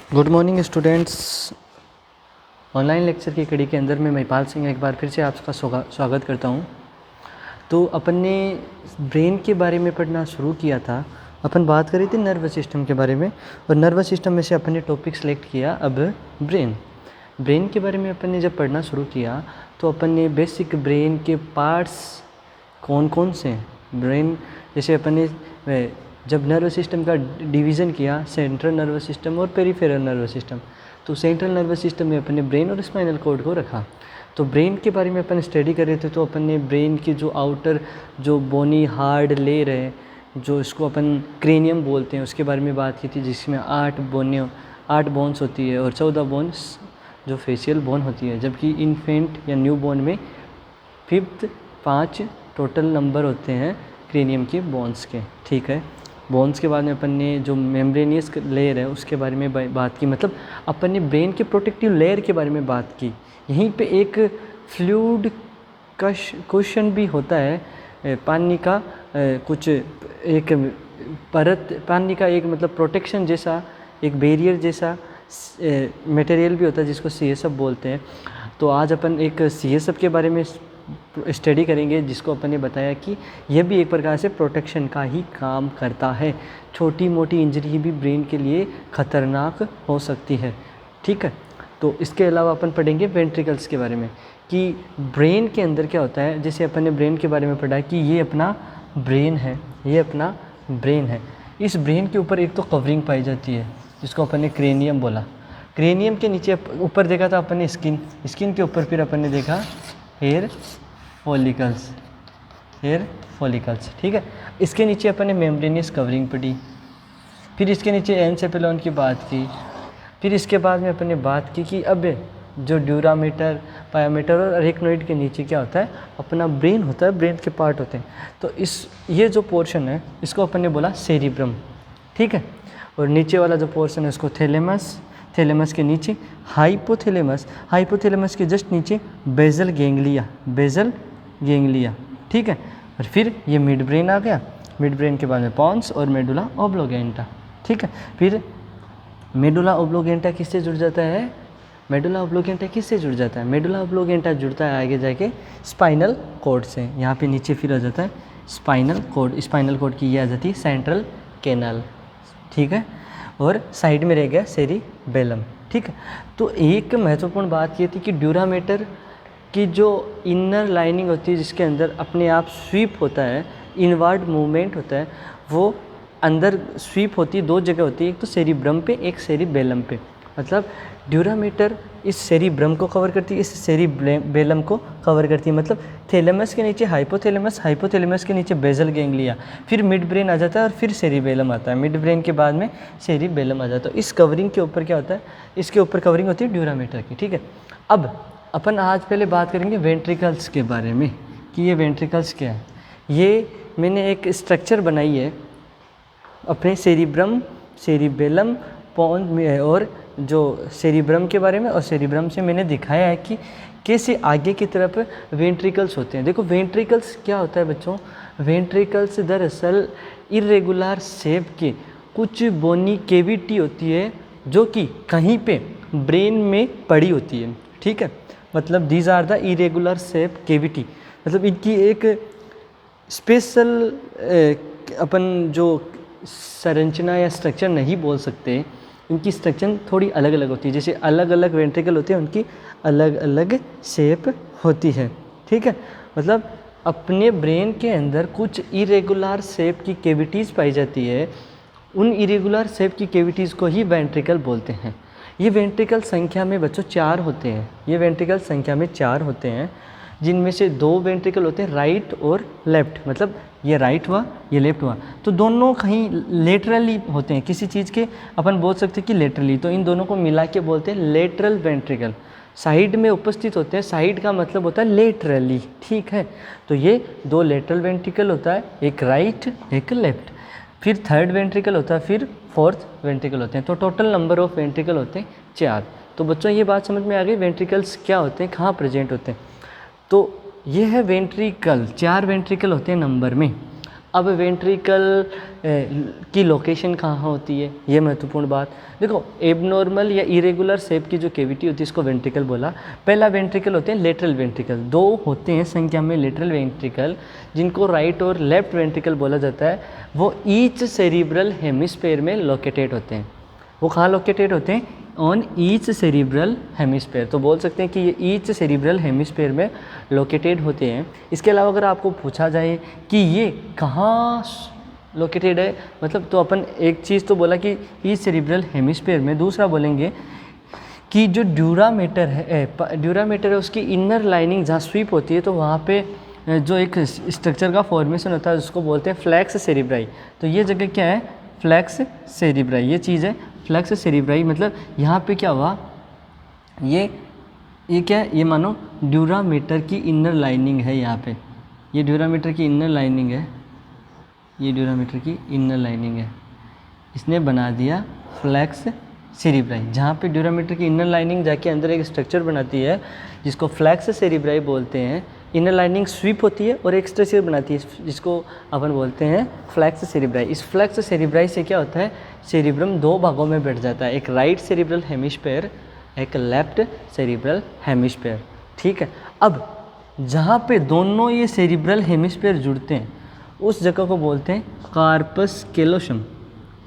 Good morning students. Online lecture की कड़ी के अंदर मैं महिपाल सिंह एक बार फिर से आपका स्वागत करता हूं। तो अपन ने ब्रेन के बारे में पढ़ना शुरू किया था। अपन बात करी थी नर्वस सिस्टम के बारे में, और नर्वस सिस्टम में से अपन ने टॉपिक सेलेक्ट किया अब ब्रेन के बारे में अपन ने जब पढ़ना शुरू किया तो अपन ने बेसिक ब्रेन के पार्ट्स कौन कौन से हैं। ब्रेन जैसे अपन ने जब नर्वस सिस्टम का डिवीज़न किया सेंट्रल नर्वस सिस्टम और पेरिफेरल नर्वस सिस्टम, तो सेंट्रल नर्वस सिस्टम में अपन ने ब्रेन और स्पाइनल कॉर्ड को रखा। तो ब्रेन के बारे में अपन स्टडी कर रहे थे, तो अपन ने ब्रेन की जो आउटर जो बोनी हार्ड लेयर है, जो इसको अपन क्रेनियम बोलते हैं, उसके बारे में बात की थी, जिसमें 8 बोन्स होती है और 14 बोन्स जो फेशियल बोन होती है, जबकि इन्फेंट या न्यू बोर्न में 5 टोटल नंबर होते हैं क्रेनियम के बोन्स के। ठीक है, बोन्स के बाद में अपन ने जो मेम्ब्रेनियस लेयर है उसके बारे में बात की, मतलब अपन ने ब्रेन के प्रोटेक्टिव लेयर के बारे में बात की। यहीं पे एक फ्लूइड क्वेश्चन भी होता है, पानी का कुछ एक परत, पानी का एक मतलब प्रोटेक्शन जैसा एक बैरियर जैसा मटेरियल भी होता है जिसको CSF बोलते हैं। तो आज अपन एक CSF के बारे में स्टडी करेंगे, जिसको अपन ने बताया कि यह भी एक प्रकार से प्रोटेक्शन का ही काम करता है। छोटी मोटी इंजरी भी ब्रेन के लिए ख़तरनाक हो सकती है। ठीक है, तो इसके अलावा अपन पढ़ेंगे वेंट्रिकल्स के बारे में कि ब्रेन के अंदर क्या होता है। जैसे अपन ने ब्रेन के बारे में पढ़ा कि ये अपना ब्रेन है, ये अपना ब्रेन है। इस ब्रेन के ऊपर एक तो कवरिंग पाई जाती है जिसको अपन ने क्रेनियम बोला। क्रेनियम के नीचे ऊपर देखा था अपन ने स्किन के ऊपर फिर अपन ने देखा हेयर फॉलिकल्स। ठीक है, इसके नीचे अपन ने मेम्ब्रेनियस कवरिंग पढ़ी, फिर इसके नीचे एनसेफेलॉन की बात की, फिर इसके बाद में अपन ने बात की कि अब जो ड्यूरामीटर, पायोमीटर और अरेक्नोइड के नीचे क्या होता है, अपना ब्रेन होता है, ब्रेन के पार्ट होते हैं। तो ये जो पोर्शन है इसको अपन ने बोला सेरिब्रम। ठीक है, और नीचे वाला जो पोर्शन है उसको थैलेमस के नीचे हाइपोथैलेमस के जस्ट नीचे बेजल गैंग्लिया। ठीक है, और फिर ये मिड ब्रेन आ गया। मिड ब्रेन के बाद में पॉन्स और मेडुला ओब्लोगेंटा। ठीक है, फिर मेडुला ओब्लोगेंटा किससे जुड़ जाता है, मेडुला ओब्लोगेंटा जुड़ता है आगे जाके स्पाइनल कॉर्ड से। यहाँ पे नीचे फिर आ जाता है स्पाइनल कॉर्ड की ये आ जाती है सेंट्रल कैनाल। ठीक है, और साइड में रह गया सेरिबेलम। ठीक है, तो एक महत्वपूर्ण बात ये थी कि ड्यूरामीटर की जो इनर लाइनिंग होती है, जिसके अंदर अपने आप स्वीप होता है, इनवर्ड मूवमेंट होता है, वो अंदर स्वीप होती है, 2 जगह होती है, एक तो सेरिब्रम पे, एक सेरिबेलम पे। मतलब ड्यूरामीटर इस सेरिब्रम को कवर करती है, इस सेरिबेलम को कवर करती है। मतलब थैलेमस के नीचे हाइपोथैलेमस के नीचे बेजल गैंग्लिया, फिर मिड ब्रेन आ जाता है और फिर सेरिबेलम आता है। मिड ब्रेन के बाद में सेरिबेलम आ जाता है। इस कवरिंग के ऊपर क्या होता है, इसके ऊपर कवरिंग होती है ड्यूरामीटर की। ठीक है, अब अपन आज पहले बात करेंगे वेंट्रिकल्स के बारे में कि ये वेंट्रिकल्स क्या है। ये मैंने एक स्ट्रक्चर बनाई है अपने सेरिब्रम, सेरिबेलम, पॉन्स और जो सेरिब्रम के बारे में, और सेरिब्रम से मैंने दिखाया है कि कैसे आगे की तरफ वेंट्रिकल्स होते हैं। देखो वेंट्रिकल्स क्या होता है बच्चों, वेंट्रिकल्स दरअसल इरेगुलर शेप के कुछ बोनी कैविटी होती है जो कि कहीं पे ब्रेन में पड़ी होती है। ठीक है, मतलब these are the irregular shape cavity, मतलब इनकी एक स्पेशल अपन जो संरचना या स्ट्रक्चर नहीं बोल सकते, इनकी स्ट्रक्चर थोड़ी अलग अलग होती है। जैसे अलग अलग वेंट्रिकल होते हैं, उनकी अलग अलग शेप होती है। ठीक है, मतलब अपने ब्रेन के अंदर कुछ इरेगुलर शेप की कैविटीज़ पाई जाती है, उन इरेगुलर शेप की कैविटीज़ को ही वेंट्रिकल बोलते हैं। ये वेंट्रिकल संख्या में बच्चों 4 होते हैं। ये वेंट्रिकल संख्या में 4 होते हैं, जिनमें से 2 वेंट्रिकल होते हैं राइट और लेफ्ट, मतलब ये राइट हुआ, ये लेफ्ट हुआ, तो दोनों कहीं लेटरली होते हैं किसी चीज़ के। अपन बोल सकते हैं कि लेटरली, तो इन दोनों को मिला के बोलते हैं लेटरल वेंट्रिकल। साइड में उपस्थित होते हैं, साइड का मतलब होता है लेटरली। ठीक है, तो ये 2 लेटरल वेंट्रिकल होता है, एक राइट एक लेफ्ट, फिर 3rd वेंट्रिकल होता है, फिर 4th वेंट्रिकल होते हैं। तो टोटल नंबर ऑफ वेंट्रिकल होते हैं 4। तो बच्चों ये बात समझ में आ गई वेंट्रिकल्स क्या होते हैं, कहाँ प्रेजेंट होते हैं। तो ये है वेंट्रिकल, 4 वेंट्रिकल होते हैं नंबर में। अब वेंट्रिकल की लोकेशन कहाँ होती है, ये महत्वपूर्ण बात। देखो एबनॉर्मल या इरेगुलर शेप की जो केविटी होती है इसको वेंट्रिकल बोला। पहला वेंट्रिकल होते हैं लेटरल वेंट्रिकल, 2 होते हैं संख्या में लेटरल वेंट्रिकल, जिनको राइट और लेफ्ट वेंट्रिकल बोला जाता है। वो ईच सेरिब्रल हेमिस्फेयर में लोकेटेड होते हैं। वो कहाँ लोकेटेड होते हैं? On each cerebral hemisphere. तो बोल सकते हैं कि ये ईच सेरिब्रल हेमिस्फेयर में लोकेटेड होते हैं। इसके अलावा अगर आपको पूछा जाए कि ये कहाँ लोकेटेड है, मतलब तो अपन एक चीज़ तो बोला कि ईच सेरिब्रल हेमिस्फेयर में, दूसरा बोलेंगे कि जो ड्यूरामीटर है उसकी इनर लाइनिंग जहाँ स्वीप होती है तो वहाँ पे जो एक स्ट्रक्चर का फॉर्मेशन होता है उसको बोलते हैं फ्लैक्स सेरिब्राई। तो ये जगह क्या है? फ्लैक्स सेरिब्राई, ये चीज़ है फ्लैक्स सेरिब्राई। मतलब यहाँ पे क्या हुआ, ये क्या है? ये मानो ड्यूरामीटर की इनर लाइनिंग है। यहाँ पे ये ड्यूरामीटर की इनर लाइनिंग है, ये ड्यूरामीटर की इनर लाइनिंग है, इसने बना दिया फ्लैक्स सेरिब्राई। जहाँ पे ड्यूरामीटर की इनर लाइनिंग जाके अंदर एक स्ट्रक्चर बनाती है जिसको फ्लैक्स सेरिब्राई बोलते हैं। इनर लाइनिंग स्वीप होती है और एक स्ट्रक्चर बनाती है जिसको अपन बोलते हैं फ्लैक्स सेरिब्राई। इस फ्लैक्स सेरिब्राई से क्या होता है? सेरिब्रम 2 भागों में बैठ जाता है, एक राइट सेरिब्रल हेमिस्फेयर, एक लेफ्ट सेरिब्रल हेमिस्फेयर। ठीक है। अब जहाँ पे दोनों ये सेरिब्रल हेमिस्फेयर जुड़ते हैं उस जगह को बोलते हैं कार्पस कैलोसम।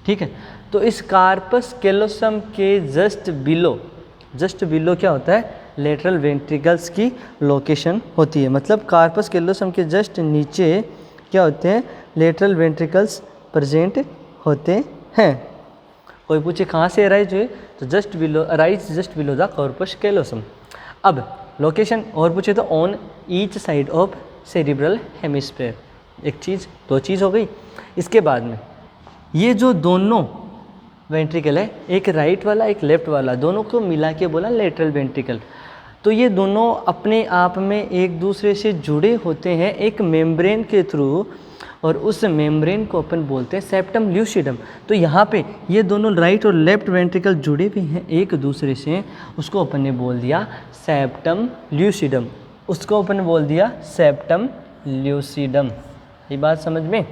ठीक है। तो इस कार्पस कैलोसम के जस्ट बिलो क्या होता है? लेटरल वेंट्रिकल्स की लोकेशन होती है। मतलब कार्पस कैलोसम के जस्ट नीचे क्या होते हैं? लेटरल वेंट्रिकल्स प्रेजेंट होते हैं। कोई पूछे कहाँ से अराइज हुए, तो just below the corpus callosum. अब लोकेशन और पूछे तो on each side of cerebral hemisphere. एक चीज़, 2 चीज़ हो गई। इसके बाद में ये जो दोनों वेंट्रिकल है, एक राइट वाला एक लेफ्ट वाला, दोनों को मिला के बोला लेटरल वेंट्रिकल। तो ये दोनों अपने आप में एक दूसरे से जुड़े होते हैं एक मेम्ब्रेन के थ्रू, और उस मेम्ब्रेन को अपन बोलते हैं सेप्टम ल्यूसिडम। तो यहाँ पे ये दोनों राइट और लेफ्ट वेंट्रिकल जुड़े हुए हैं एक दूसरे से, उसको अपन ने बोल दिया सेप्टम ल्यूसिडम, उसको अपन ने बोल दिया सेप्टम ल्यूसिडम। ये बात समझ में?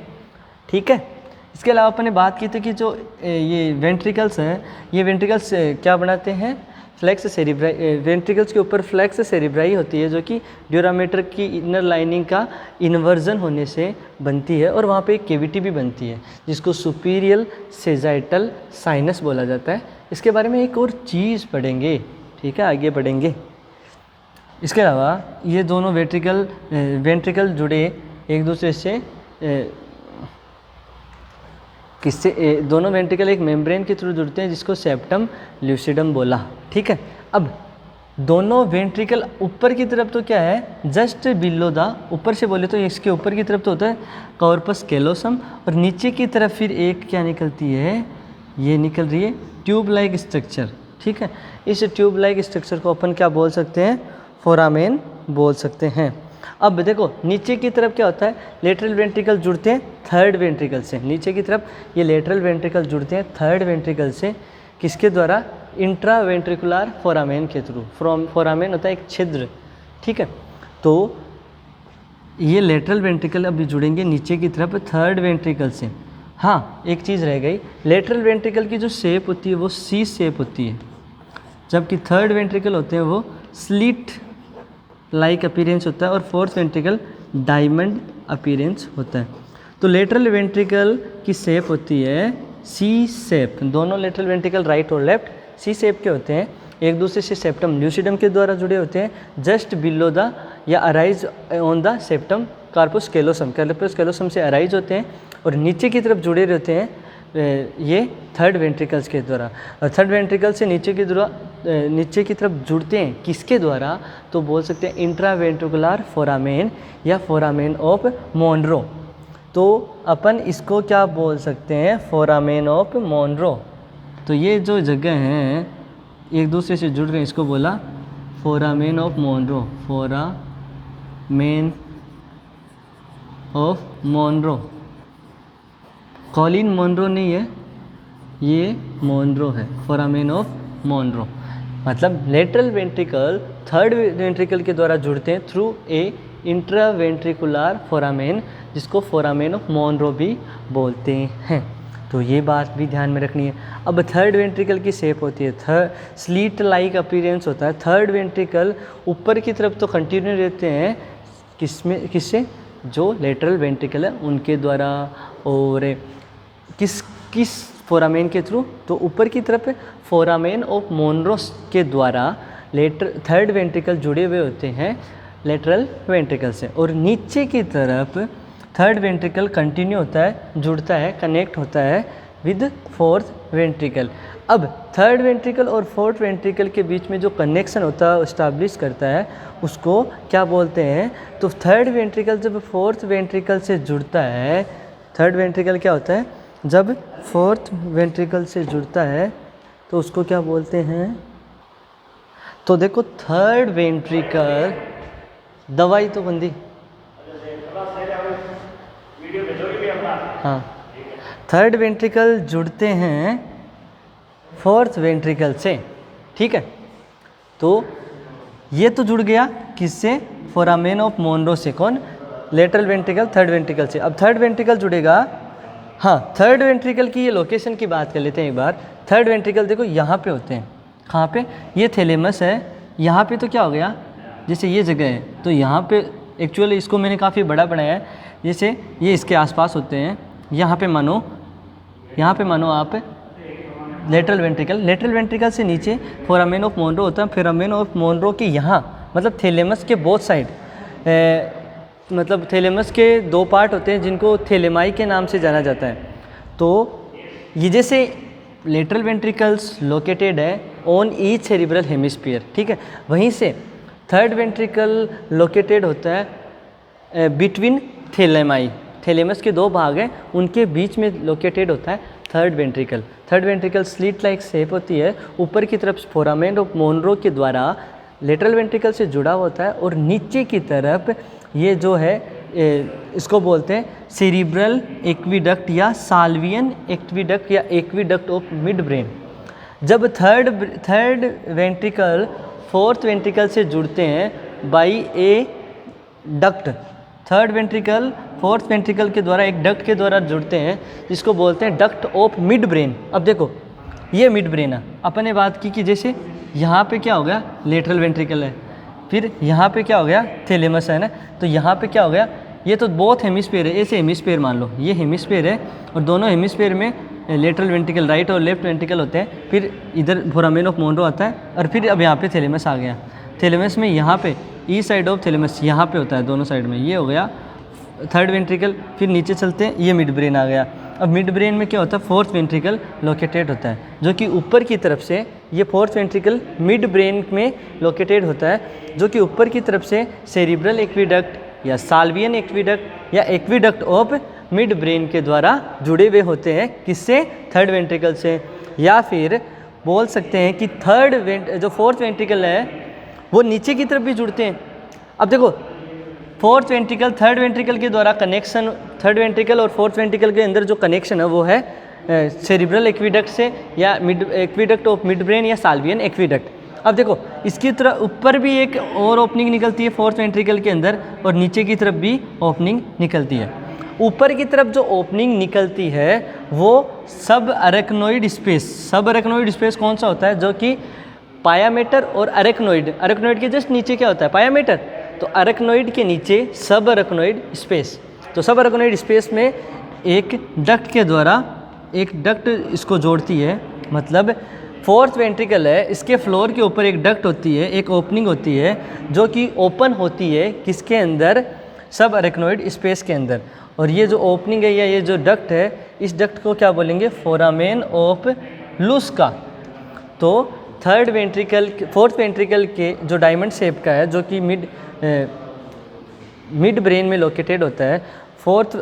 ठीक है। इसके अलावा अपन ने बात की थी कि जो ये वेंट्रिकल्स हैं, ये वेंट्रिकल्स क्या बनाते हैं? Flex cerebri. वेंट्रिकल्स के ऊपर फ्लैक्स सेरिब्राई होती है जो कि ड्यूरामीटर की इनर लाइनिंग का इन्वर्जन होने से बनती है, और वहाँ पे एक केविटी भी बनती है जिसको सुपीरियर सेजाइटल साइनस बोला जाता है। इसके बारे में एक और चीज़ पढ़ेंगे, ठीक है, आगे बढ़ेंगे। इसके अलावा ये दोनों वेंट्रिकल जुड़े एक दूसरे से किससे? दोनों वेंट्रिकल एक मेम्ब्रेन के थ्रू जुड़ते हैं जिसको सेप्टम ल्यूसिडम बोला। ठीक है। अब दोनों वेंट्रिकल ऊपर की तरफ तो क्या है? जस्ट बिलो द, ऊपर से बोले तो इसके ऊपर की तरफ तो होता है कॉर्पस कैलोसम, और नीचे की तरफ फिर एक क्या निकलती है? ये निकल रही है ट्यूब लाइक स्ट्रक्चर। ठीक है। इस ट्यूब लाइक स्ट्रक्चर को अपन क्या बोल सकते हैं? फोरामेन बोल सकते हैं। अब देखो नीचे की तरफ क्या होता है? लेटरल वेंट्रिकल जुड़ते हैं थर्ड वेंट्रिकल से। नीचे की तरफ ये लेटरल वेंट्रिकल जुड़ते हैं थर्ड वेंट्रिकल से, किसके द्वारा? इंट्रा वेंट्रिकुलर फोरामेन के थ्रू। फोरामेन होता है एक छिद्र। ठीक है। तो ये लेटरल वेंट्रिकल अभी जुड़ेंगे नीचे की तरफ थर्ड वेंट्रिकल से। हाँ, एक चीज़ रह गई, लेटरल वेंट्रिकल की जो शेप होती है वो सी शेप होती है, जबकि थर्ड वेंट्रिकल होते हैं वो स्लिट लाइक अपीरेंस होता है, और फोर्थ वेंट्रिकल डायमंड अपीरेंस होता है। तो लेटरल वेंट्रिकल की शेप होती है सी शेप। दोनों लेटरल वेंट्रिकल राइट और लेफ्ट सी शेप के होते हैं, एक दूसरे से सेप्टम ल्यूसिडम के द्वारा जुड़े होते हैं, जस्ट बिलो द या arise on the septum corpus callosum. Corpus callosum से अराइज होते हैं और नीचे की तरफ जुड़े रहते हैं ये थर्ड वेंट्रिकल्स के द्वारा। और थर्ड वेंट्रिकल से नीचे की तरफ जुड़ते हैं किसके द्वारा? तो बोल सकते हैं इंट्रा वेंट्रिकुलर फोरामेन या फोरामेन ऑफ मोनरो। तो अपन इसको क्या बोल सकते हैं? Foramen of Monro. तो ये जो जगह हैं एक दूसरे से जुड़ रहे हैं, इसको बोला foramen of Monro. Foramen of Monro. Colin Munro नहीं है, ये मोनरो है, फोरामेन ऑफ मोनरो। मतलब लेटरल वेंट्रिकल थर्ड वेंट्रिकल के द्वारा जुड़ते हैं थ्रू ए इंट्रावेंट्रिकुलर फोरामेन, जिसको फोरामेन ऑफ मोनरो भी बोलते हैं। तो ये बात भी ध्यान में रखनी है। अब थर्ड वेंट्रिकल की शेप होती है, थर्ड स्लीट लाइक अपीयरेंस होता है। थर्ड वेंट्रिकल ऊपर की तरफ तो कंटिन्यू रहते हैं, किससे, जो लेटरल वेंट्रिकल है उनके द्वारा, और किस फोरामेन के थ्रू, तो ऊपर की तरफ फोरामेन ऑफ मोनरो के द्वारा थर्ड वेंट्रिकल जुड़े हुए होते हैं लेटरल वेंट्रिकल से, और नीचे की तरफ थर्ड वेंट्रिकल कंटिन्यू होता है, जुड़ता है, कनेक्ट होता है विद फोर्थ वेंट्रिकल। अब थर्ड वेंट्रिकल और फोर्थ वेंट्रिकल के बीच में जो कनेक्शन होता है, इस्टाब्लिश करता है, उसको क्या बोलते हैं? तो थर्ड वेंट्रिकल जब फोर्थ वेंट्रिकल से जुड़ता है, थर्ड वेंट्रिकल क्या होता है, जब फोर्थ वेंट्रिकल से जुड़ता है तो उसको क्या बोलते हैं? तो देखो थर्ड वेंट्रिकल, दवाई तो बंदी, हाँ, थर्ड वेंट्रिकल जुड़ते हैं फोर्थ वेंट्रिकल से, ठीक है। तो ये तो जुड़ गया किससे? फोरामेन ऑफ मोनरो से। कौन? लेटरल वेंट्रिकल थर्ड वेंट्रिकल से। अब थर्ड वेंट्रिकल जुड़ेगा, हाँ, थर्ड वेंट्रिकल की ये लोकेशन की बात कर लेते हैं एक बार। थर्ड वेंट्रिकल देखो यहाँ पे होते हैं, कहाँ पे? ये थैलेमस है, यहाँ पे तो क्या हो गया, जैसे ये जगह है, तो यहाँ पे एक्चुअली इसको मैंने काफ़ी बड़ा बनाया है, जैसे ये इसके आसपास होते हैं। यहाँ पे मानो आप लेटरल वेंट्रिकल से नीचे फोरामेन ऑफ मोनरो होता है। फोरामेन ऑफ मोनरो के यहाँ, मतलब थैलेमस के बोथ साइड, मतलब थैलेमस के दो पार्ट होते हैं जिनको थैलेमाई के नाम से जाना जाता है। तो ये जैसे लेटरल वेंट्रिकल्स लोकेटेड है ऑन ईच सेरिब्रल हेमिस्फीयर, ठीक है, वहीं से थर्ड वेंट्रिकल लोकेटेड होता है बिटवीन थैलेमाई, थैलेमस के दो भाग हैं उनके बीच में लोकेटेड होता है third ventricle. Third ventricle slit like shape होती है, ऊपर की तरफ फोरामेन ऑफ मोनरो के द्वारा लेटरल वेंट्रिकल से जुड़ा होता है, और नीचे की तरफ ये जो है इसको बोलते हैं सेरिब्रल एक्विडक्ट या साल्वियन एक्विडक्ट या एक्विडक्ट ऑफ मिड ब्रेन। जब थर्ड वेंट्रिकल फोर्थ वेंट्रिकल से जुड़ते हैं by A duct, third ventricle fourth ventricle के द्वारा एक डक्ट के द्वारा जुड़ते हैं, जिसको बोलते हैं डक्ट ऑफ मिड ब्रेन। अब देखो ये मिड ब्रेन है, अपन ने बात की कि जैसे यहाँ पे क्या हो गया, लेटरल वेंट्रिकल है, फिर यहाँ पे क्या हो गया, थैलेमस है ना, तो यहाँ पे क्या हो गया, ये तो बोथ हेमिस्फीयर है, ऐसे हेमिस्फीयर मान लो, ये हेमिस्फीयर है और दोनों हेमिस्फीयर में लेटरल वेंट्रिकल राइट और लेफ्ट वेंट्रिकल होते हैं। फिर इधर फोरामेन ऑफ मोनरो आता है, और फिर अब यहाँ पे थैलेमस आ गया। थैलेमस में यहाँ पे ई साइड ऑफ थैलेमस यहाँ पे होता है, दोनों साइड में, ये हो गया थर्ड वेंट्रिकल। फिर नीचे चलते हैं, ये मिड ब्रेन आ गया। अब मिड ब्रेन में क्या होता है, फोर्थ वेंट्रिकल लोकेटेड होता है, जो कि ऊपर की तरफ से, ये फोर्थ वेंट्रिकल मिड ब्रेन में लोकेटेड होता है, जो कि ऊपर की तरफ से सेरिब्रल एक्विडक्ट या साल्वियन एक्विडक्ट या एक्विडक्ट ऑफ मिड ब्रेन के द्वारा जुड़े हुए होते हैं। किससे? थर्ड वेंट्रिकल से। या फिर बोल सकते हैं कि जो फोर्थ वेंट्रिकल है वो नीचे की तरफ भी जुड़ते हैं। अब देखो फोर्थ वेंट्रिकल थर्ड वेंट्रिकल के द्वारा कनेक्शन, थर्ड वेंट्रिकल और फोर्थ वेंट्रिकल के अंदर जो कनेक्शन है वो है सेरिब्रल एक्विडक्ट से या एक्विडक्ट ऑफ मिड ब्रेन या साल्वियन एक्विडक्ट। अब देखो इसकी तरफ ऊपर भी एक और ओपनिंग निकलती है फोर्थ वेंट्रिकल के अंदर, और नीचे की तरफ भी ओपनिंग निकलती है। ऊपर की तरफ जो ओपनिंग निकलती है वो सब अरेक्नोइड स्पेस कौन सा होता है, जो कि पायामेटर और अरेक्नोइड के जस्ट नीचे क्या होता है, पायामेटर। तो अरेक्नोइड के नीचे सब अरेक्नोइड स्पेस, तो सब अरेक्नोइड स्पेस में एक डक्ट के द्वारा, एक डक्ट इसको जोड़ती है। मतलब फोर्थ वेंट्रिकल है, इसके फ्लोर के ऊपर एक डक्ट होती है, एक ओपनिंग होती है जो कि ओपन होती है किसके अंदर, सब अरेक्नोइड स्पेस के अंदर। और ये जो ओपनिंग है या ये जो डक्ट है, इस डक्ट को क्या बोलेंगे, फोरामेन ऑफ लुस्का। तो थर्ड वेंट्रिकल फोर्थ वेंट्रिकल के जो डायमंड शेप का है, जो कि मिड ब्रेन में लोकेटेड होता है, फोर्थ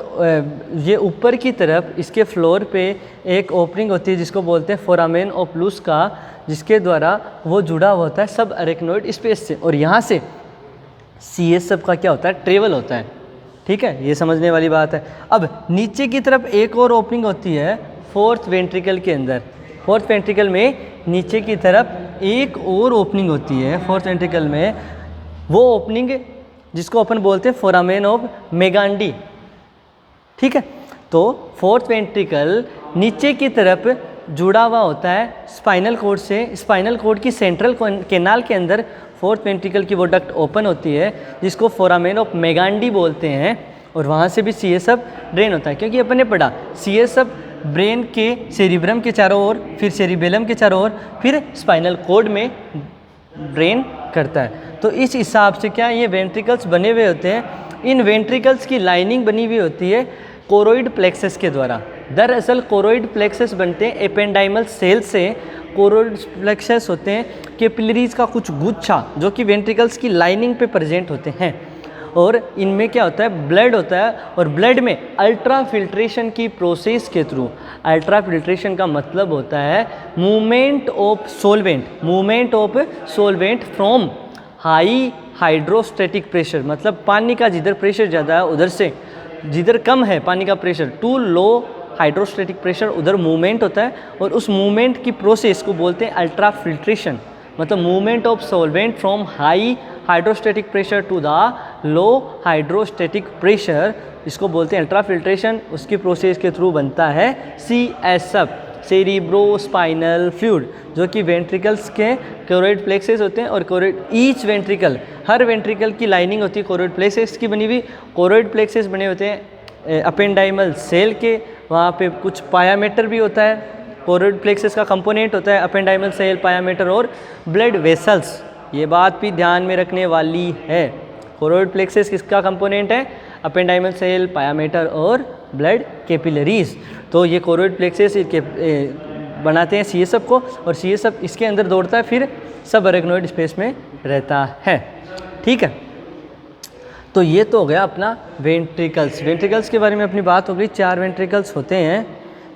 ये ऊपर की तरफ इसके फ्लोर पे एक ओपनिंग होती है जिसको बोलते हैं फोरामेन ऑफ लुस्का, जिसके द्वारा वो जुड़ा हुआ होता है सब अरेक्नोइड स्पेस से। और यहाँ से CS सब का क्या होता है, ट्रेवल होता है, ठीक है, ये समझने वाली बात है। अब नीचे की तरफ एक और ओपनिंग होती है फोर्थ वेंट्रिकल के अंदर, फोर्थ वेंट्रिकल में नीचे की तरफ एक और ओपनिंग होती है फोर्थ वेंट्रिकल में, वो ओपनिंग जिसको अपन बोलते हैं फोरामेन ऑफ मेगांडी, ठीक है। तो फोर्थ वेंट्रिकल नीचे की तरफ जुड़ा हुआ होता है स्पाइनल कॉर्ड से। स्पाइनल कॉर्ड की सेंट्रल कैनाल के अंदर फोर्थ वेंट्रिकल की वो डक्ट ओपन होती है जिसको फोरामेन ऑफ मेगांडी बोलते हैं, और वहाँ से भी सीएसएफ ड्रेन होता है। क्योंकि अपन ने पढ़ा सीएसएफ ब्रेन के सेरिब्रम के चारों ओर, फिर सेरिबेलम के चारों ओर, फिर स्पाइनल कॉर्ड में ड्रेन करता है। तो इस हिसाब से क्या ये वेंट्रिकल्स बने हुए होते हैं। इन वेंट्रिकल्स की लाइनिंग बनी हुई होती है कोरोइड प्लेक्सस के द्वारा। दरअसल कोरोइड प्लेक्सस बनते हैं एपेंडाइमल सेल से। कोरोइड प्लेक्सस होते हैं कैपिलरीज का कुछ गुच्छा जो कि वेंट्रिकल्स की लाइनिंग पे प्रेजेंट होते हैं, और इनमें क्या होता है, ब्लड होता है, और ब्लड में अल्ट्रा फिल्ट्रेशन की प्रोसेस के थ्रू, अल्ट्रा फिल्ट्रेशन का मतलब होता है movement of solvent from high hydrostatic pressure, मतलब पानी का जिधर प्रेशर ज़्यादा है उधर से जिधर कम है पानी का pressure, to low hydrostatic pressure, उधर मूवमेंट होता है, और उस मूवमेंट की प्रोसेस को बोलते हैं अल्ट्रा फिल्ट्रेशन। मतलब movement of solvent from high hydrostatic pressure to the low hydrostatic pressure, इसको बोलते हैं अल्ट्रा फिल्ट्रेशन। उसकी प्रोसेस के थ्रू बनता है सीएसएफ, सेरिब्रोस्पाइनल फ्लूइड, जो कि वेंट्रिकल्स के कोरोइड प्लेक्सेस होते हैं। और कोरोइड ईच वेंट्रिकल, हर वेंट्रिकल की लाइनिंग होती है कोरोइड प्लेक्सेस की बनी हुई। कोरोइड प्लेक्सेस बने होते हैं अपेंडाइमल सेल के, वहाँ पे कुछ पायामेटर भी होता है। कोरोइड प्लेक्सेस का कंपोनेंट होता है अपेंडाइमल सेल, पायामेटर और ब्लड वेसल्स। ये बात भी ध्यान में रखने वाली है। कोरोइड प्लेक्सेस किसका कंपोनेंट है? अपेंडाइमल सेल, पायामेटर और ब्लड कैपिलरीज। तो ये कोरोइड प्लेक्सेस बनाते हैं सीएसएफ को, और सीएसएफ इसके अंदर दौड़ता है, फिर सब अरेक्नोइड स्पेस में रहता है, ठीक है। तो ये तो हो गया अपना वेंट्रिकल्स। वेंट्रिकल्स के बारे में अपनी बात हो गई। 4 वेंट्रिकल्स होते हैं,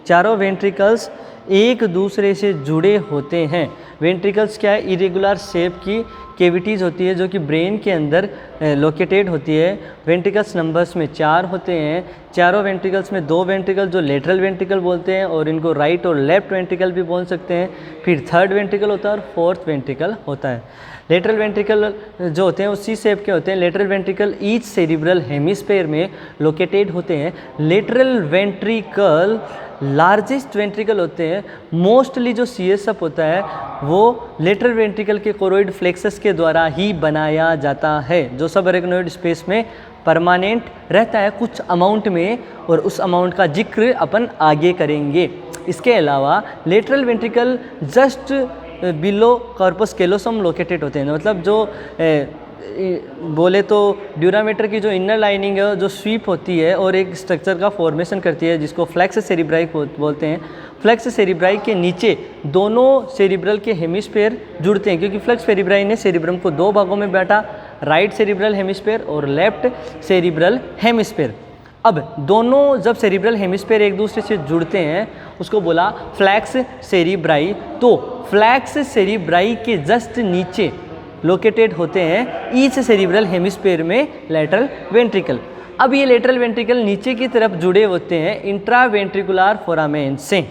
चारों वेंट्रिकल्स एक दूसरे से जुड़े होते हैं। वेंट्रिकल्स क्या है? इरेगुलर शेप की कैविटीज़ होती है जो कि ब्रेन के अंदर लोकेटेड होती है। वेंट्रिकल्स नंबर्स में 4 होते हैं। चारों वेंट्रिकल्स में 2 वेंट्रिकल जो लेटरल वेंट्रिकल बोलते हैं, और इनको राइट और लेफ्ट वेंट्रिकल भी बोल सकते हैं। फिर थर्ड वेंट्रिकल होता है और फोर्थ वेंट्रिकल होता है। लेटरल वेंट्रिकल जो होते हैं वो सी शेप के होते हैं। Lateral ventricle each cerebral hemisphere में लोकेटेड होते हैं। लेटरल वेंट्रिकल लार्जेस्ट वेंट्रिकल होते हैं। मोस्टली जो सीएसएफ होता है वो लेटरल वेंट्रिकल के कोरोइड फ्लेक्सस के द्वारा ही बनाया जाता है, जो सब अरेक्नोइड स्पेस में परमानेंट रहता है कुछ अमाउंट में, और उस अमाउंट का जिक्र अपन आगे करेंगे। इसके अलावा lateral ventricle just below corpus callosum located होते हैं। मतलब जो बोले तो ड्यूरामीटर की जो इनर लाइनिंग है जो स्वीप होती है और एक स्ट्रक्चर का फॉर्मेशन करती है जिसको फ्लेक्स सेरिब्राई बोलते हैं। फ्लेक्स सेरिब्राई के नीचे दोनों सेरिब्रल के हेमिस्फेयर जुड़ते हैं, क्योंकि फ्लेक्स सेरिब्राई ने सेरिब्रम को 2 भागों में बांटा, राइट सेरिब्रल हेमिस्फेयर और लेफ्ट सेरिब्रल हेमिस्फेयर। अब दोनों जब सेरिब्रल हेमिस्फेयर एक दूसरे से जुड़ते हैं उसको बोला फ्लैक्स सेरिब्राई। तो फ्लैक्स सेरिब्राई के जस्ट नीचे लोकेटेड होते हैं ईच सेरिब्रल हेमिस्फेयर में लेटरल वेंट्रिकल। अब ये लेटरल वेंट्रिकल नीचे की तरफ जुड़े होते हैं इंट्रावेंट्रिकुलर फोरामेन से।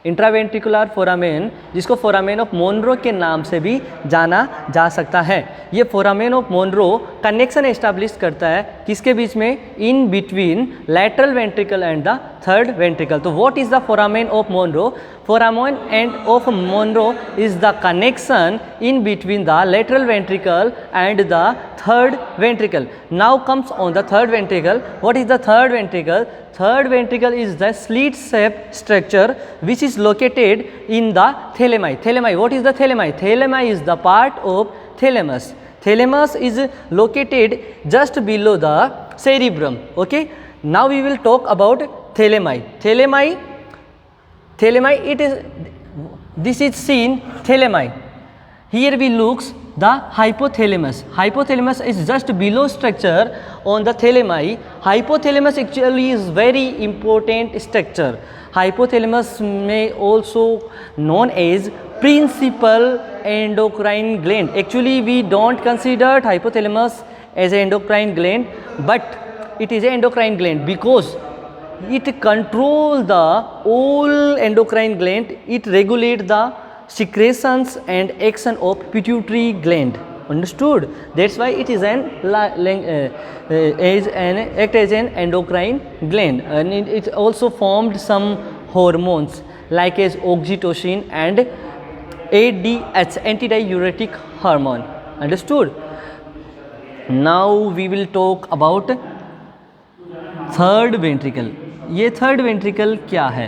इंट्रावेंट्रिकुलर फोरामेन, जिसको फोरामेन ऑफ मोनरो के नाम से भी जाना जा सकता है। ये foramen of Monro connection establish करता है किसके बीच में? In between lateral ventricle and the third ventricle. तो what is the foramen of Monro? Foramen and of Monro is the connection in between the lateral ventricle and the third ventricle. Now comes on the third ventricle. What is the third ventricle? Third ventricle is the slit-shaped structure which is located in the thalami. Thalami. What is the thalami? Thalami is the part of thalamus. Thalamus is located just below the cerebrum. Okay. Now we will talk about thalami. Thalami, this is seen thalami. Here we looks the hypothalamus. Hypothalamus is just below structure on the thalami. Hypothalamus actually is very important structure. Hypothalamus may also known as principal endocrine gland. Actually we don't consider hypothalamus as an endocrine gland, but it is an endocrine gland because it controls the all endocrine gland. It regulates the secretions and action of pituitary gland. Understood? That's why it is act as an endocrine gland, and it also formed some hormones like as oxytocin and ADH, antidiuretic hormone. Understood? Now we will talk about third ventricle. ये third ventricle क्या है?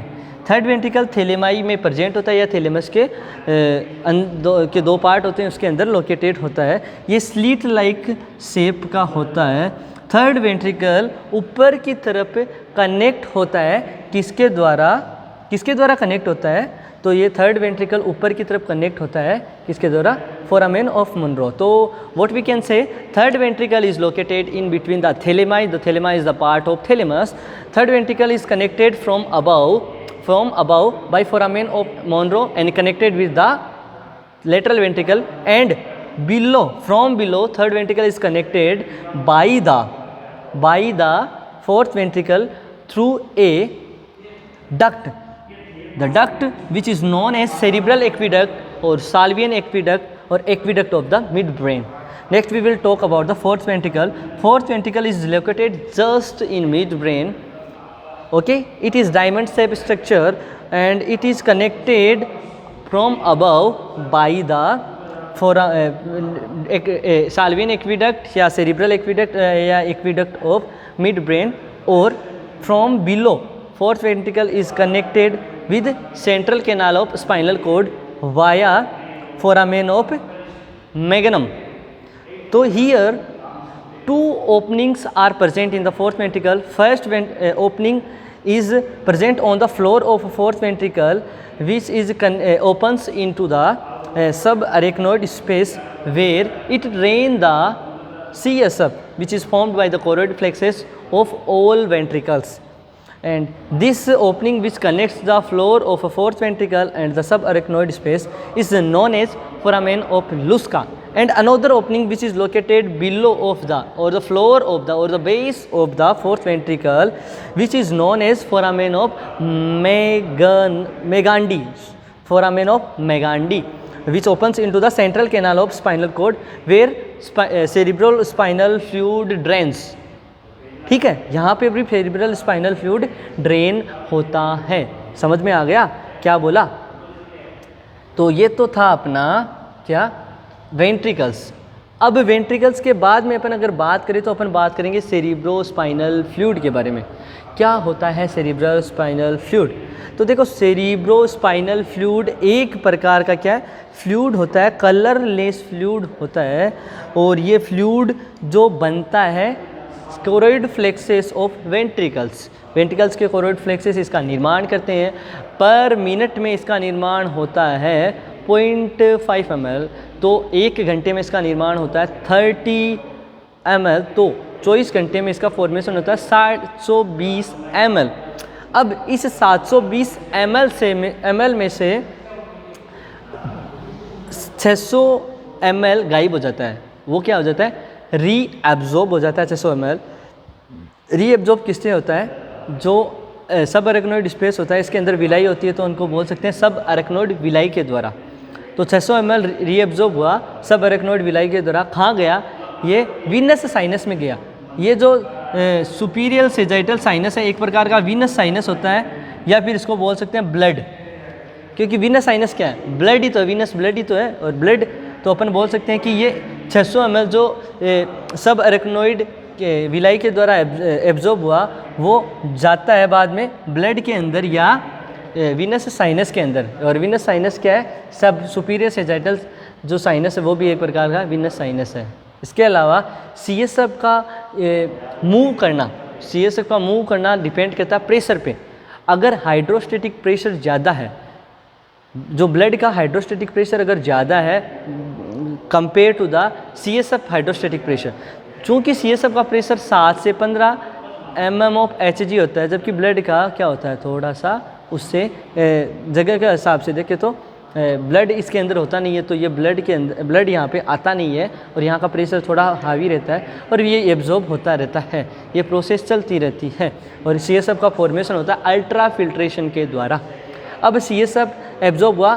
Third ventricle थैलेमाई में present होता है या thalamus के दो part होते हैं, उसके अंदर लोकेटेड होता है. ये स्लीट लाइक शेप का होता है. थर्ड वेंट्रिकल ऊपर की तरफ कनेक्ट होता है. किसके द्वारा कनेक्ट होता है? तो ये थर्ड वेंट्रिकल ऊपर की तरफ कनेक्ट होता है किसके द्वारा? Foramen of Munro. तो what we can say, third ventricle is located in between the thalami. The thalami is the part of thalamus. Third ventricle is connected from above by foramen of Monro and connected with the lateral ventricle, and from below third ventricle is connected by the fourth ventricle through a duct. The duct which is known as cerebral aqueduct or Salvian aqueduct or aqueduct of the midbrain. Next we will talk about the fourth ventricle. Fourth ventricle is located just in midbrain. Okay, it is diamond shaped structure and it is connected from above by the Salvian aqueduct या cerebral aqueduct या aqueduct of midbrain, or from below fourth ventricle is connected with central canal of spinal cord via foramen of magnum. So here two openings are present in the fourth ventricle. First opening is present on the floor of fourth ventricle, which is opens into the subarachnoid space where it drains the CSF, which is formed by the choroid plexus of all ventricles. And this opening which connects the floor of a fourth ventricle and the subarachnoid space is known as foramen of Lusca. And another opening which is located below of the floor of the base of the fourth ventricle, which is known as foramen of Magendie. Foramen of Magendie, which opens into the central canal of spinal cord where cerebral spinal fluid drains. ठीक है, यहाँ पे भी cerebral spinal fluid drain होता है. समझ में आ गया क्या बोला? तो ये तो था अपना क्या, वेंट्रिकल्स. अब वेंट्रिकल्स के बाद में अपन अगर बात करें तो अपन बात करेंगे सेरिब्रो स्पाइनल फ्लूइड के बारे में. क्या होता है सेरिब्रल स्पाइनल फ्लूइड? तो देखो, सेरिब्रो स्पाइनल फ्लूइड एक प्रकार का क्या है, फ्लूइड होता है, कलरलेस फ्लूइड होता है. और ये फ्लूइड जो बनता है choroid flexes of ventricles. Ventricles के कोरोइड फ्लेक्सेस इसका निर्माण करते हैं. पर मिनट में इसका निर्माण होता है 0.5 ml. तो 1 घंटे में इसका निर्माण होता है 30 ml. तो 24 घंटे में इसका फॉर्मेशन होता है 720 ml. अब इस 720 ml में से 600 ml गायब हो जाता है. वो क्या हो जाता है, रीएब्जॉर्ब हो जाता है. 600 ml रीएब्जॉर्ब किससे होता है? जो सब अरेक्नोइड स्पेस होता है, इसके अंदर विलाई होती है, तो उनको बोल सकते हैं सब अरेक्नोइड विलाई के द्वारा. तो 600 ml रीएब्जॉर्ब हुआ सब अरेक्नोइड विलाई के द्वारा. कहाँ गया? ये वीनस साइनस में गया. ये जो सुपीरियर सेजाइटल साइनस है, एक प्रकार का वीनस साइनस होता है, या फिर इसको बोल सकते हैं ब्लड, क्योंकि वीनस साइनस क्या है, ब्लड ही तो है, वीनस ब्लड ही तो है. और ब्लड तो अपन बोल सकते हैं कि ये 600 ml जो सब अरेक्नोइड के विलाई के द्वारा एब्जॉर्ब हुआ, वो जाता है बाद में ब्लड के अंदर या वीनस साइनस के अंदर. और वीनस साइनस क्या है, सब सुपीरियर सेजाइटल जो साइनस है वो भी एक प्रकार का वीनस साइनस है. इसके अलावा सीएसएफ का मूव करना डिपेंड करता है प्रेशर पे. अगर हाइड्रोस्टेटिक प्रेशर ज़्यादा है, जो ब्लड का हाइड्रोस्टेटिक प्रेशर अगर ज़्यादा है compare to the CSF hydrostatic pressure, चूँकि सीएसएफ का प्रेशर 7 से 15 mm ऑफ Hg होता है, जबकि ब्लड का क्या होता है, थोड़ा सा उससे जगह के हिसाब से देखें तो ब्लड इसके अंदर होता नहीं है, तो ये ब्लड यहाँ पे आता नहीं है, और यहाँ का प्रेशर थोड़ा हावी रहता है, और ये एब्जॉर्ब होता रहता है. ये प्रोसेस चलती रहती है. और सीएसएफ का फॉर्मेशन होता है अल्ट्रा फिल्ट्रेशन के द्वारा. अब सीएसएफ एब्जॉर्ब हुआ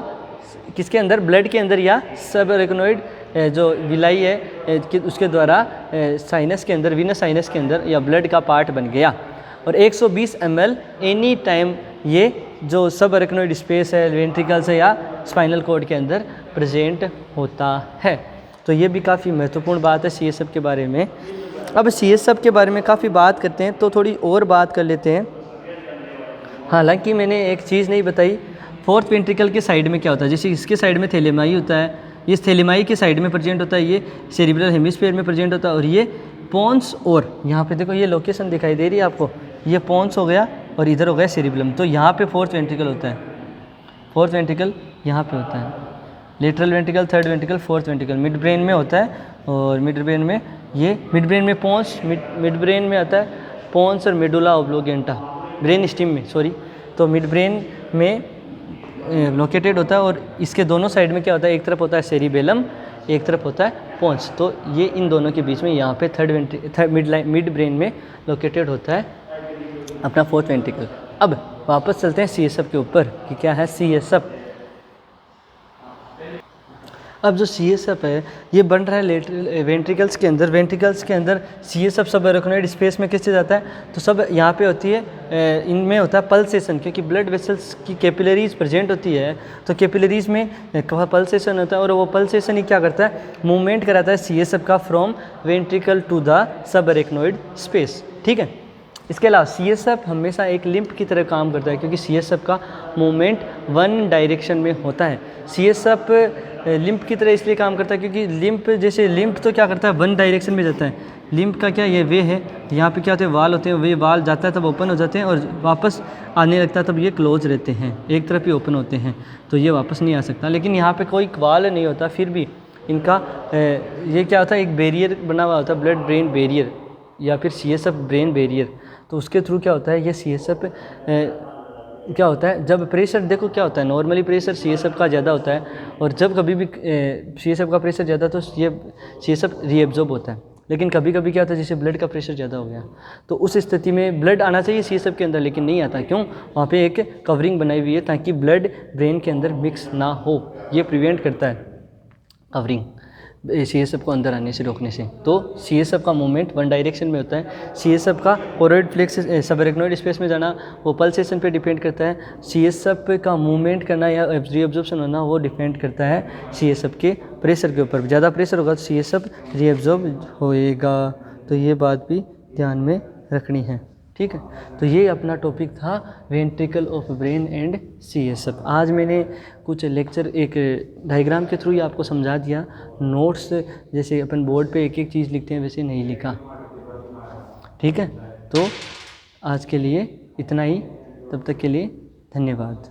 किसके अंदर, ब्लड के अंदर या सब अरेक्नोइड जो विलाई है कि उसके द्वारा साइनस के अंदर, वीनस साइनस के अंदर या ब्लड का पार्ट बन गया। और 120 ml एनी टाइम ये जो सब अरेक्नोइड स्पेस है, वेंट्रिकल्स है या स्पाइनल कॉर्ड के अंदर प्रेजेंट होता है। तो ये भी काफ़ी महत्वपूर्ण बात है CSF के बारे में। अब CSF के बारे में काफ़ी बात करते हैं तो थोड़ी और बात कर लेते हैं। हालांकि मैंने एक चीज़ नहीं बताई, फोर्थ वेंट्रिकल के साइड में क्या होता है। जैसे इसके साइड में थैलेमाई होता है, इस थैलेमाई के साइड में प्रेजेंट होता है, ये सेरिब्रल हेमिस्फीयर में प्रेजेंट होता है, और ये पोन्स, और यहाँ पे देखो ये लोकेशन दिखाई दे रही है आपको, ये पोन्स हो गया और इधर हो गया सेरिब्रम। तो यहाँ पे फोर्थ वेंट्रिकल होता है, फोर्थ वेंट्रिकल यहाँ पे होता है, lateral ventricle, third ventricle, fourth ventricle mid brain में होता है। और मिड ब्रेन में ये मिड ब्रेन में पोन्स, मिड ब्रेन में आता है पोन्स और मेडुला ऑब्लोगेंटा, ब्रेन स्टिम में सॉरी। तो मिड ब्रेन में लोकेटेड होता है, और इसके दोनों साइड में क्या होता है, एक तरफ होता है सेरिबेलम, एक तरफ होता है पोन्स। तो ये इन दोनों के बीच में यहाँ पे मिड ब्रेन में लोकेटेड होता है अपना फोर्थ वेंट्रिकल। अब वापस चलते हैं CSF के ऊपर कि क्या है CSF। अब जो CSF है ये बन रहा है लेटरल वेंट्रिकल्स के अंदर। वेंट्रिकल्स के अंदर CSF सब अरेक्नोइड स्पेस में किससे जाता है, तो सब यहाँ पे होती है, इनमें होता है पल्सेशन, क्योंकि ब्लड वेसल्स की कैपिलरीज प्रेजेंट होती है। तो कैपिलरीज में पल्सेशन होता है, और वो पल्सेशन ही क्या करता है, मूवमेंट कराता है CSF का from ventricle to the sub arachnoid space. ठीक है। इसके अलावा CSF हमेशा एक लिम्फ की तरह काम करता है, क्योंकि CSF का मूवमेंट वन डायरेक्शन में होता है। CSF लिम्फ की तरह इसलिए काम करता है क्योंकि लिम्फ तो क्या करता है, वन डायरेक्शन में जाता है। लिम्फ का क्या ये वे है, यहाँ पे क्या होते हैं, वाल होते हैं, वे वाल जाता है तब ओपन हो जाते हैं, और वापस आने लगता है तब ये क्लोज रहते हैं, एक तरफ ही ओपन होते हैं, तो ये वापस नहीं आ सकता। लेकिन यहाँ पे कोई वाल नहीं होता, फिर भी इनका ये क्या होता है, एक बैरियर बना हुआ होता है, ब्लड ब्रेन बैरियर या फिर CSF ब्रेन बैरियर। तो उसके थ्रू क्या होता है, ये CSF क्या होता है, जब प्रेशर देखो क्या होता है, नॉर्मली प्रेशर CSF का ज़्यादा होता है, और जब कभी भी CSF का प्रेशर ज़्यादा तो ये CSF रीएब्जॉर्ब होता है। लेकिन कभी कभी क्या होता है, जैसे ब्लड का प्रेशर ज़्यादा हो गया, तो उस स्थिति में ब्लड आना चाहिए CSF के अंदर, लेकिन नहीं आता। क्यों, वहाँ पे एक कवरिंग बनाई हुई है ताकि ब्लड ब्रेन के अंदर मिक्स ना हो, ये प्रिवेंट करता है कवरिंग CSF को अंदर आने से रोकने से। तो CSF का मूवमेंट वन डायरेक्शन में होता है। CSF का कोरोइड प्लेक्स सब अरेक्नोइड स्पेस में जाना वो पल्सेशन पे डिपेंड करता है। CSF का मूवमेंट करना या रीअब्जॉर्प्शन होना वो डिपेंड करता है CSF के प्रेशर के ऊपर। ज़्यादा प्रेशर होगा तो CSF रीअब्जॉर्ब होएगा, तो ये बात भी ध्यान में रखनी है। ठीक है, तो ये अपना टॉपिक था ventricle of brain and CSF। आज मैंने कुछ लेक्चर एक डायग्राम के थ्रू ही आपको समझा दिया। नोट्स जैसे अपन बोर्ड पे एक एक चीज़ लिखते हैं वैसे नहीं लिखा। ठीक है, तो आज के लिए इतना ही, तब तक के लिए धन्यवाद।